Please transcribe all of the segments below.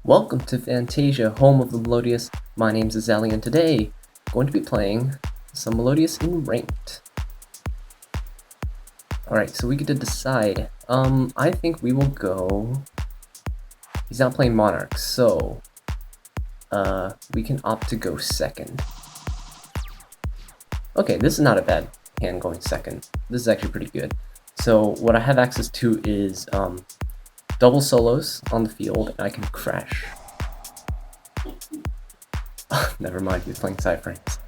Welcome to Fantasia, home of the Melodious. My name's Azallea, and today I'm going to be playing some Melodious in Ranked. Alright, so we get to decide. I think we will go... He's not playing Monarch, so... we can opt to go second. Okay, this is not a bad hand going second. This is actually pretty good. So, what I have access to is, double solos on the field, and I can crash. Never mind, he's playing PSY-Frames.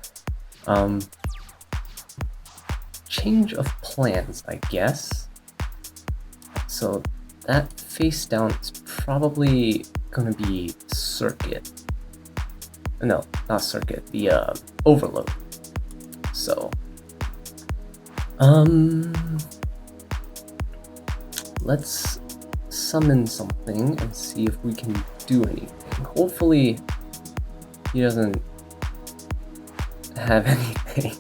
Change of plans, I guess. So that face down is probably gonna be circuit. No, not circuit, the overload. So let's summon something and see if we can do anything. Hopefully he doesn't have anything.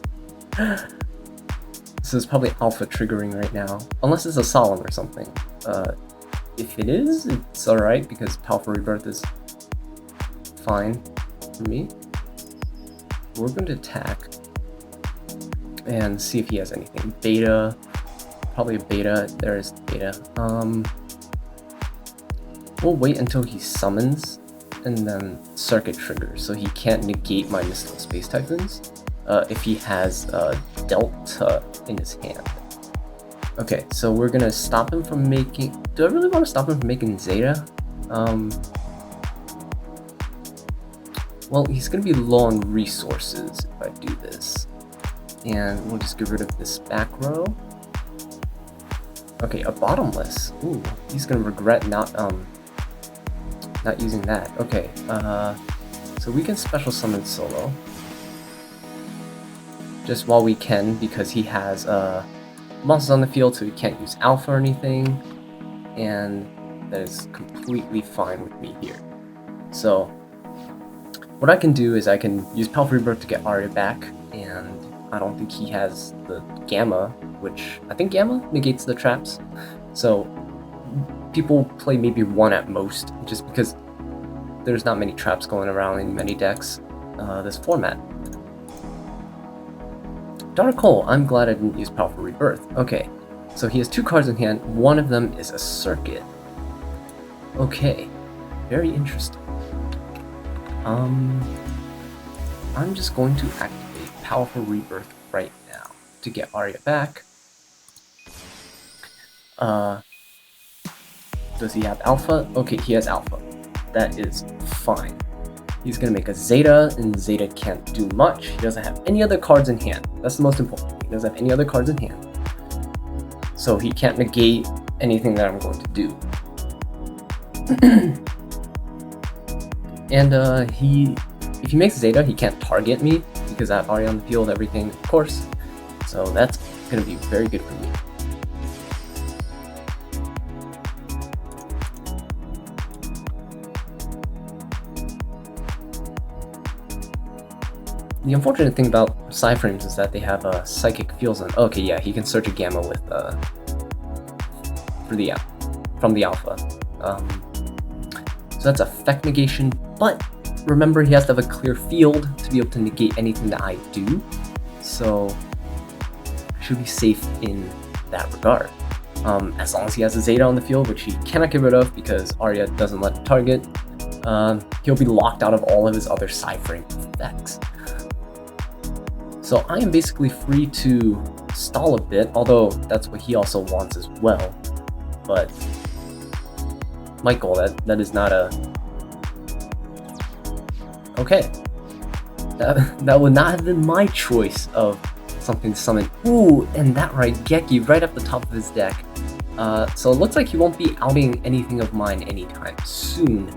This is probably alpha triggering right now, unless it's a solemn or something. If it is, it's alright because Powerful Rebirth is fine for me. We're going to attack and see if he has anything. Beta, probably a beta. There is beta. We'll wait until he summons and then circuit triggers, so he can't negate my mystical space typhoons if he has Delta in his hand. Okay, so we're gonna stop him from making... Do I really want to stop him from making Zeta? Well, he's gonna be low on resources if I do this. And we'll just get rid of this back row. Okay, a bottomless. Ooh, he's gonna regret not using that. Okay, so we can special summon solo. Just while we can, because he has monsters on the field, so he can't use alpha or anything. And that is completely fine with me here. So, what I can do is I can use Powerful Rebirth to get Arya back, and I don't think he has the Gamma, which I think Gamma negates the traps. So, people play maybe one at most, just because there's not many traps going around in many decks this format. Dark Hole, I'm glad I didn't use Powerful Rebirth. Okay, so he has two cards in hand, one of them is a circuit. Okay, very interesting. I'm just going to activate Powerful Rebirth right now to get Arya back. Does he have alpha? Okay, he has alpha. That is fine. He's gonna make a Zeta, and Zeta can't do much. He doesn't have any other cards in hand. That's the most important thing. He doesn't have any other cards in hand. So he can't negate anything that I'm going to do. And if he makes Zeta, he can't target me because I have Arya on the field, everything, of course. So that's gonna be very good for me. The unfortunate thing about PSY-Frames is that they have a Psychic Field Zone. Okay, yeah, he can search a Gamma with from the alpha. So that's effect negation, but remember he has to have a clear field to be able to negate anything that I do. So I should be safe in that regard. As long as he has a Zeta on the field, which he cannot get rid of because Arya doesn't let him target, he'll be locked out of all of his other PSY-Frame effects. So I am basically free to stall a bit, although that's what he also wants as well. But Michael, that is not a... Okay. That would not have been my choice of something to summon. Ooh, and that right, Geki right up the top of his deck. So it looks like he won't be outing anything of mine anytime soon.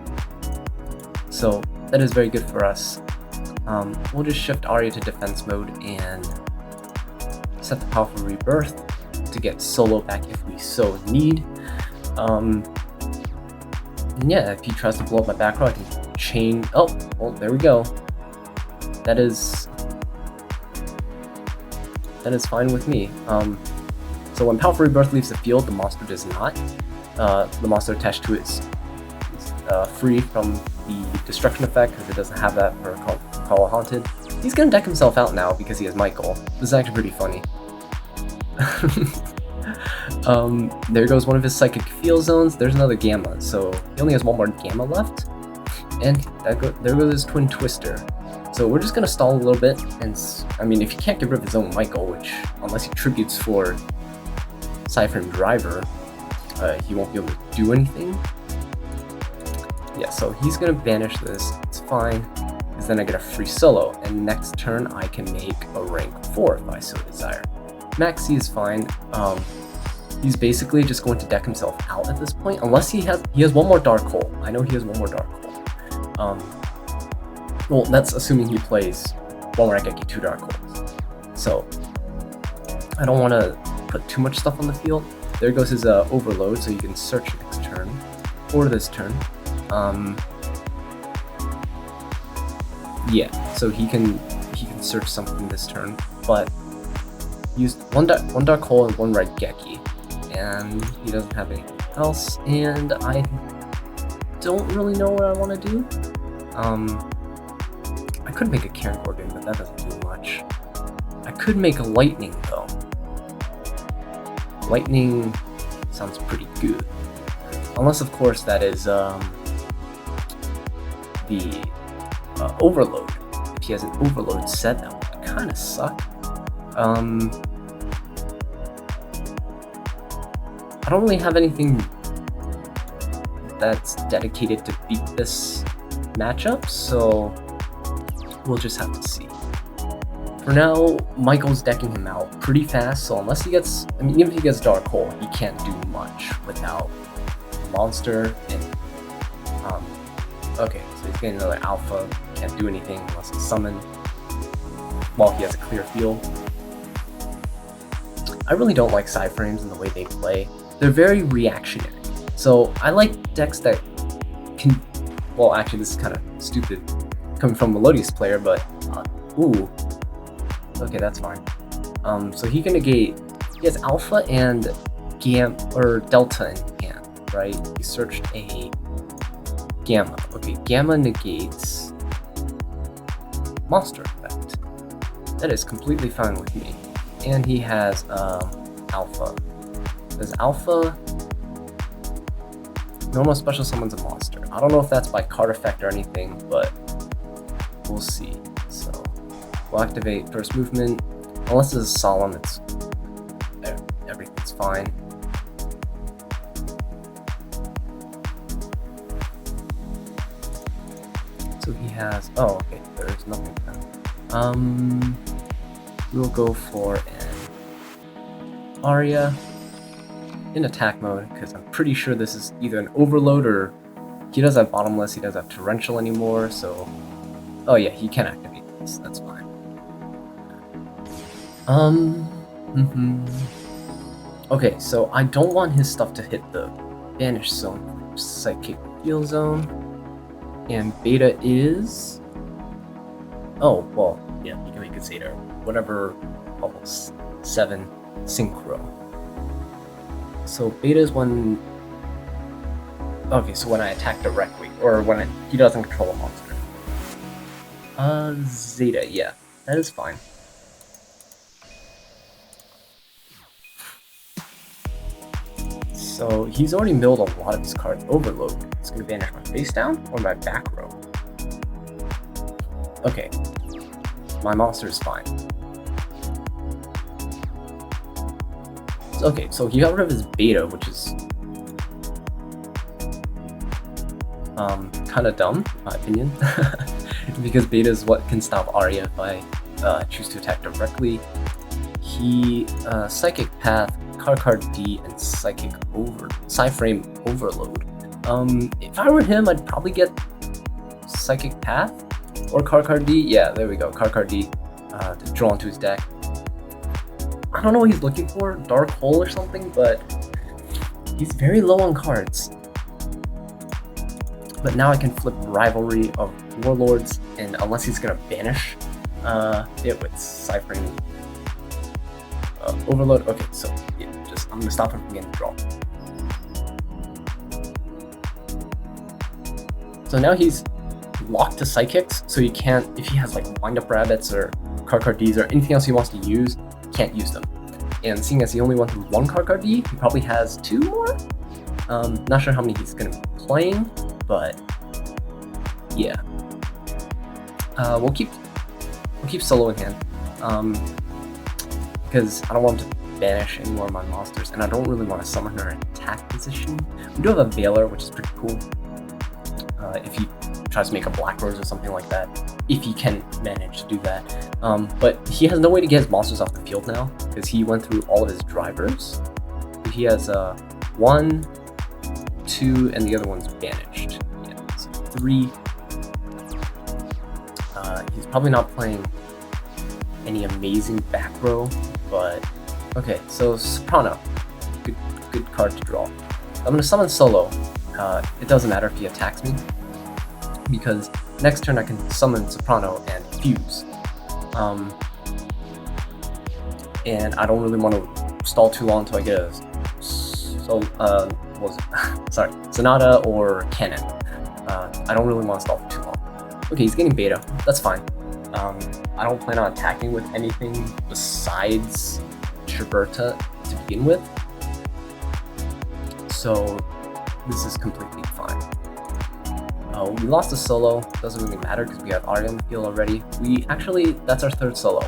So that is very good for us. We'll just shift Arya to defense mode and set the Powerful Rebirth to get solo back if we so need. And yeah, if he tries to blow up my back row, I can chain... Oh, well, there we go. That is fine with me. So when Powerful Rebirth leaves the field, the monster does not. The monster attached to it is free from the destruction effect because it doesn't have that for Call of Haunted. He's gonna deck himself out now because he has Michael. This is actually pretty funny. There goes one of his psychic field zones. There's another Gamma, so he only has one more Gamma left. And there goes his Twin Twister. So we're just gonna stall a little bit, and I mean, if he can't get rid of his own Michael, which unless he tributes for PSY-Frame Driver, he won't be able to do anything. Yeah, so he's gonna banish this. It's fine, because then I get a free solo, and next turn I can make a rank 4 if I so desire. Maxi is fine. He's basically just going to deck himself out at this point, unless he has one more Dark Hole. I know he has one more Dark Hole. Well, that's assuming he plays 1 Raigeki, 2 Dark Holes. So I don't want to put too much stuff on the field. There goes his Overload, so you can search next turn or this turn. Yeah, so he can search something this turn, but he used one Dark Hole and 1 Raigeki, and he doesn't have anything else. And I don't really know what I want to do. I could make a Karen Gorgon, but that doesn't do much. I could make a Lightning though. Lightning sounds pretty good. Unless, of course, that is the Overload. If he has an Overload set, that would kind of suck. I don't really have anything that's dedicated to beat this matchup, so we'll just have to see. For now, Michael's decking him out pretty fast, so unless he gets, I mean, even if he gets Dark Hole, he can't do much without Monster and, okay, so he's getting another Alpha, can't do anything unless it's summoned, while he has a clear field. I really don't like PSY-Frames and the way they play. They're very reactionary, so I like decks that can, well, actually this is kind of stupid coming from a Melodious player, but, ooh, okay, that's fine. So he can negate, he has Alpha and Delta in hand, right? He searched a Gamma. Okay, Gamma negates Monster effect. That is completely fine with me. And he has Alpha. Does Alpha normal special summons a monster? I don't know if that's by card effect or anything, but we'll see. So we'll activate first movement. Unless this is solemn, everything's fine. So he has, oh, okay, there's nothing then. We'll go for an Aria in attack mode, because I'm pretty sure this is either an Overload or he doesn't have Bottomless, he doesn't have Torrential anymore, so, oh yeah, he can activate this, that's fine. Okay, so I don't want his stuff to hit the Banish Zone, Psychic Field Zone, and Beta is, oh, well, yeah, you can make it Zeta, whatever, almost 7 Synchro. So Beta is when, okay, so when I attack directly, or when he doesn't control a monster. Zeta, yeah, that is fine. So he's already milled a lot of his cards. Overload. It's going to banish my face down or my back row. Okay, my monster is fine. Okay, so he got rid of his Beta, which is kind of dumb, in my opinion, because Beta is what can stop Aria if I choose to attack directly. He Psychic Path, Card D, and PSY-Frame Overload. If I were him, I'd probably get Psychic Path or Card D. Yeah, there we go, Card D to draw into his deck. I don't know what he's looking for, Dark Hole or something, but he's very low on cards. But now I can flip Rivalry of Warlords, and unless he's gonna banish it with PSY-Frame Overload. Okay, so yeah, I'm gonna stop him from getting drawn. So now he's locked to psychics, so he can't, if he has like wind up rabbits or card Ds or anything else he wants to use, he can't use them. And seeing as he only went through one card D, he probably has 2 more. Not sure how many he's gonna be playing, but yeah. We'll keep solo in hand, because I don't want him to banish any more of my monsters, and I don't really want to summon her in attack position. We do have a Veiler, which is pretty cool. If he tries to make a Black Rose or something like that, if he can manage to do that. But he has no way to get his monsters off the field now, because he went through all of his drivers. He has 1, 2, and the other one's banished. Yeah, so 3. He's probably not playing any amazing back row, but okay, so Soprano, good card to draw. I'm gonna summon solo. It doesn't matter if he attacks me, because next turn I can summon Soprano and fuse. And I don't really want to stall too long until I get a Sonata or Cannon. I don't really want to stall for too long. Okay, he's getting beta. That's fine. I don't plan on attacking with anything besides Schuberta to begin with, so this is completely fine. We lost a solo. Doesn't really matter because we have Arya on the field already. That's our 3rd solo,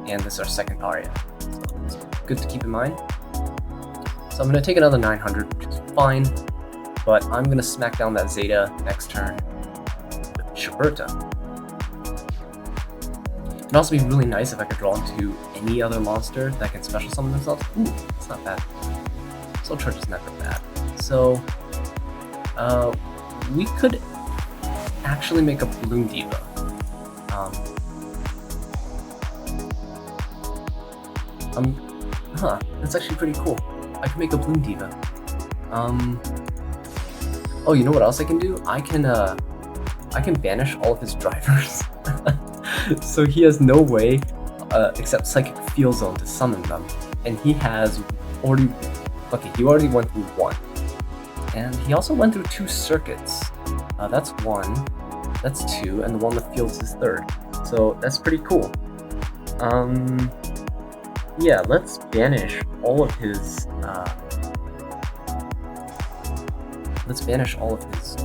and this is our 2nd Arya. So it's good to keep in mind. So I'm gonna take another 900, which is fine, but I'm gonna smack down that Zeta next turn with Schuberta. It'd also be really nice if I could draw into any other monster that can special summon themselves. Ooh, it's not bad. Soul Charge is never bad. So, we could actually make a Bloom Diva. That's actually pretty cool. I can make a Bloom Diva. Oh, you know what else I can do? I can banish all of his drivers. So he has no way, except Psychic Field Zone, to summon them. And he already went through 1. And he also went through 2 circuits. That's 1, that's 2, and the one that fields is 3rd. So that's pretty cool. Yeah, let's banish all of his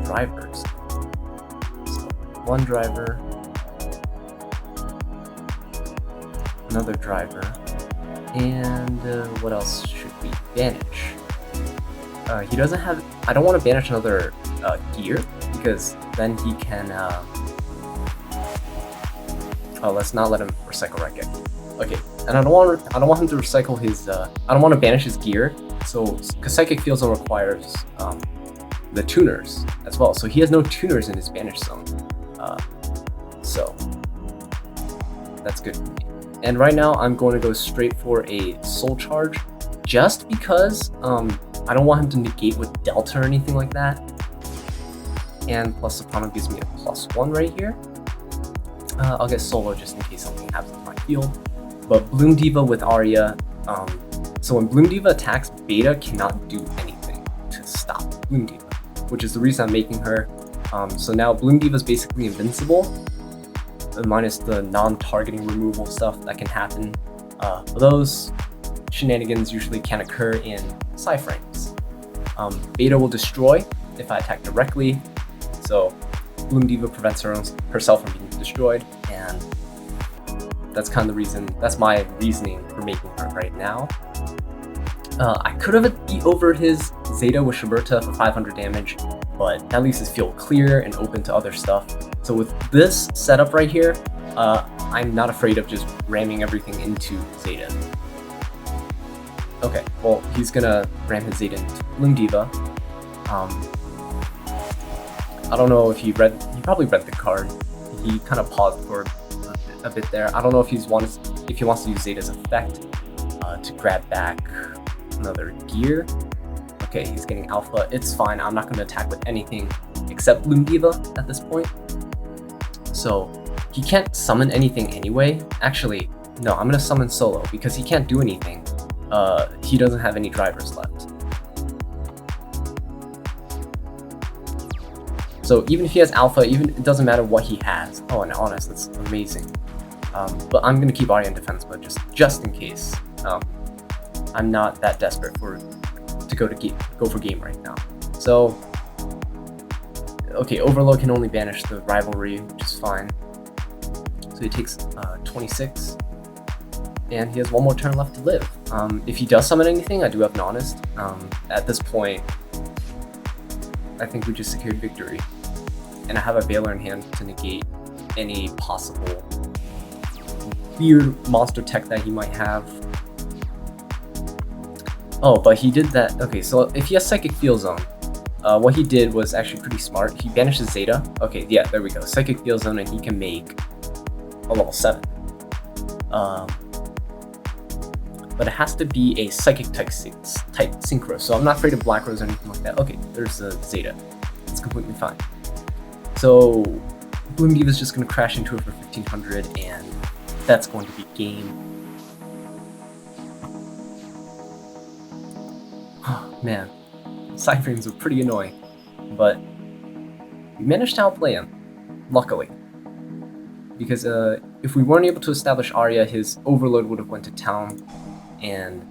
drivers. So 1 driver, another driver, and what else should we banish? He doesn't have. I don't want to banish another gear, because then he can. Oh, let's not let him recycle Regex. Okay, and I don't want him to recycle his. I don't want to banish his gear. So, because Psychic Field Zone requires the tuners as well. So he has no tuners in his banish zone. So that's good for me. And right now, I'm going to go straight for a Soul Charge, just because I don't want him to negate with Delta or anything like that. And plus Soprano gives me a +1 right here. I'll get solo just in case something happens in my field. But Bloom Diva with Arya, so when Bloom Diva attacks, Beta cannot do anything to stop Bloom Diva, which is the reason I'm making her. So now Bloom Diva is basically invincible, minus the non-targeting removal stuff that can happen. Those shenanigans usually can occur in PSY-Frames. Beta will destroy if I attack directly, so Bloom Diva prevents herself from being destroyed, and that's kind of the reason. That's my reasoning for making her right now. I could have beat over his Zeta with Schuberta for 500 damage, but that leaves his field clear and open to other stuff. So with this setup right here, I'm not afraid of just ramming everything into Zeta. Okay, well, he's gonna ram his Zeta into Bloom Diva. I don't know if he probably read the card. He kind of paused for a bit there. I don't know if he wants to use Zeta's effect to grab back another gear. Okay, he's getting alpha. It's fine. I'm not going to attack with anything except Bloom Diva at this point. So he can't summon anything anyway. Actually, no, I'm going to summon solo because he can't do anything. He doesn't have any drivers left. So even if he has alpha, even it doesn't matter what he has. Oh, and honest, that's amazing. But I'm gonna keep Arya in defense mode just in case. I'm not that desperate to go for game right now. So okay, Overload can only banish the rivalry, which is fine. So he takes 26, and he has one more turn left to live. If he does summon anything, I do have an Honest. At this point, I think we just secured victory. And I have a Veiler in hand to negate any possible weird monster tech that he might have. Oh, but he did that. Okay, so if he has Psychic Field Zone, what he did was actually pretty smart. He banishes Zeta. Okay, yeah, there we go. Psychic Field Zone, and he can make a level 7. But it has to be a Psychic type Synchro, so I'm not afraid of Black Rose or anything like that. Okay, there's a Zeta. It's completely fine. So Bloom Diva is just going to crash into it for 1500, and that's going to be game. Oh, man, PSY-Frames are pretty annoying, but we managed to outplay him, luckily. Because if we weren't able to establish Arya, his Overload would have went to town and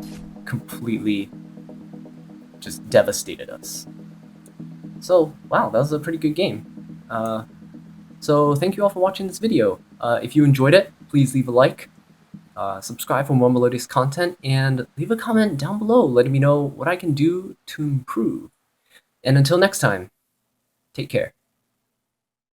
completely just devastated us. So, wow, that was a pretty good game. So thank you all for watching this video. If you enjoyed it, please leave a like, subscribe for more Melodious content, and leave a comment down below letting me know what I can do to improve. And until next time, take care.